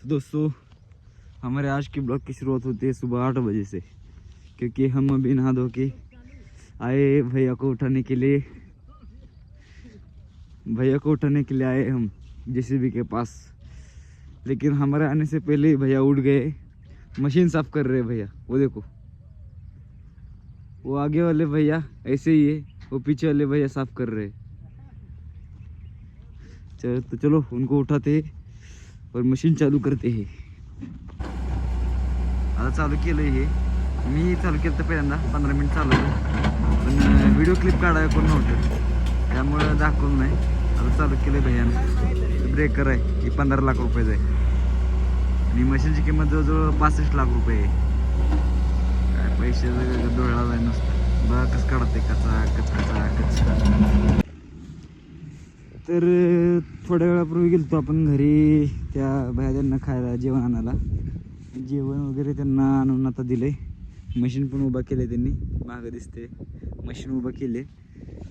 दोस्तों, हमारे आज की ब्लॉग की शुरुआत होती है सुबह 8 बजे से, क्योंकि हम अभी नहा धो के आए भैया को उठाने के लिए। आए हम जेसीबी के पास, लेकिन हमारे आने से पहले ही भैया उठ गए। मशीन साफ कर रहे हैं भैया, वो देखो, वो आगे वाले भैया ऐसे ही है, वो पीछे वाले भैया साफ कर रहे हैं। तो चलो उनको उठाते हैं और मशीन चालू करते हैं। आता चालू केलं हे, मी चालू केलं तर पहिल्यांदा 15 मिनिट चालवलं, पण व्हिडिओ क्लिप काढायला कोण नव्हतं, त्यामुळं दाखवलं नाही। आता चालू केलं भैयानं। ब्रेकर आहे की 15 लाख रुपयाचं आहे आणि मशीनची किंमत जवळजवळ 65 लाख रुपये आहे। काय पैसे डोळा जाय नसतं, बघा कसं काढते कचा कच। तर थोड्या वेळापूर्वी गेलो आपण घरी, त्या बाहेर त्यांना खायला जेवण आणायला, जेवण वगैरे त्यांना आणून आता दिले। मशीन पण उभा केले त्यांनी, मागं दिसते मशीन उभा केले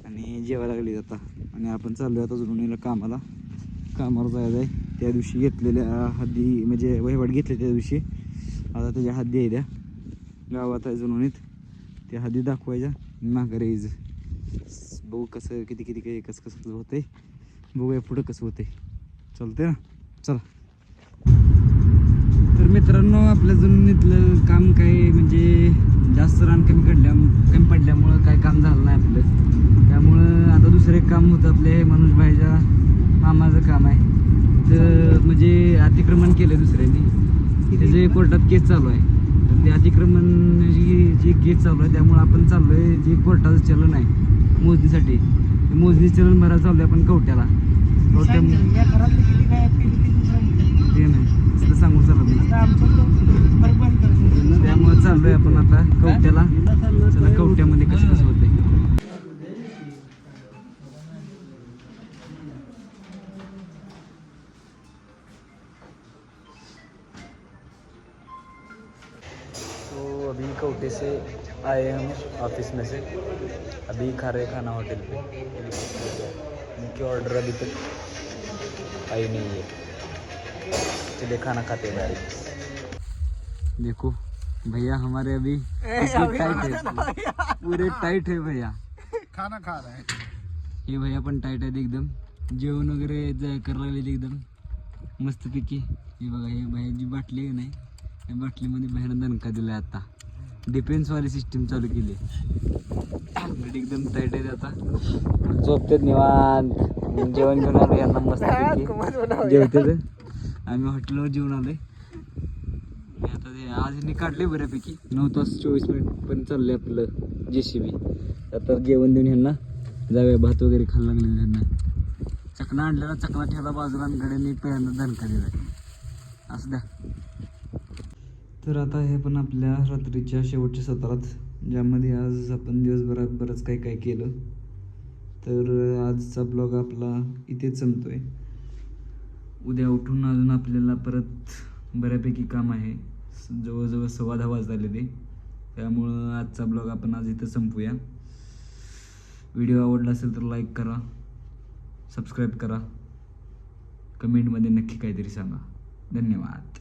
आणि जेवायला लागली आता। आणि आपण चाललो आता जुनवणीला कामावर जायचं आहे। त्या दिवशी घेतलेल्या हद्दी म्हणजे वहिवाट घेतले त्या दिवशी, आता त्याच्या हद्दी आहे त्या गावात आहे जुनवणीत, त्या हद्दी दाखवायच्या माघारी यायचं। बघू कसं किती कसं होतंय, बघूया पुढं कसं होतंय। चालतंय ना, चला। तर मित्रांनो, आपल्या जुनवणीतलं काम काय म्हणजे जास्त रान कमी पडल्यामुळं काय काम झालं नाही आपलं, त्यामुळं आता दुसरं एक काम होतं आपले मनोज भाईच्या मामाचं काम आहे। तर म्हणजे अतिक्रमण केलं दुसऱ्यांनी, त्याचे कोर्टात केस चालू आहे। तर ते अतिक्रमणाची जी केस चालू आहे, त्यामुळे आपण चाललो आहे जे कोर्टाचं चलन आहे मोजणीसाठी, ते मोजणी चलन भरायला चाललो आहे आपण कवट्याला। ते नाही असं सांगू चालत नाही, त्यामुळे चाललो आहे आपण आता कवट्याला। चला कवट्यामध्ये कसं होतंय। तो अभी कवटे से आए हम ऑफिस में से, अभी खा रहे खाना होटल पे। उनकी ऑर्डर अभी तक आई नहीं है, चलिए खाना खाते हैं। देखो भैया हमारे अभी टाइट है, पूरे टाइट है भैया, खाना खा रहे हैं। हे भैया पण टाइट आहेत एकदम, जेवण वगैरे करायला लागले एकदम मस्तपैकी। हे बघा, हे भैयाची बाटली आहे नाही, या बाटलीमध्ये भयानक दणका दिलाय आता, डिफेन्सवाली सिस्टीम चालू केली, एकदम टाईट आहे आता। झोपतात निवांत, जेवण घेऊन आलो यांना मस्त जेवते। आम्ही हॉटेलवर जेवण आलोय आता। ते आज यांनी काढले बऱ्यापैकी, 9 तास 24 मिनिट पण चाललंय आपलं जेसीबी। आता जेवण देऊन ह्यांना जाऊया, भात वगैरे खायला लागले त्यांना। चकना आणलेला, चकना ठेवला बाजूला आणि गड्यांनी पहिल्यांदा दणका दिला, असं द्या। तर आता हे पण आपल्या रात्रीच्या शेवटच्या सत्रात, ज्यामध्ये आज आपण दिवसभरात बरंच काय केलं। तर आजचा ब्लॉग आपला इथेच संपतोय। उद्या उठून अजून आपल्याला परत बऱ्यापैकी काम आहे, जवळजवळ 10:15 वाजले ते, त्यामुळं आजचा ब्लॉग आपण आज इथं संपूया। व्हिडिओ आवडला असेल तर लाईक करा, सबस्क्राईब करा, कमेंटमध्ये नक्की काहीतरी सांगा। धन्यवाद।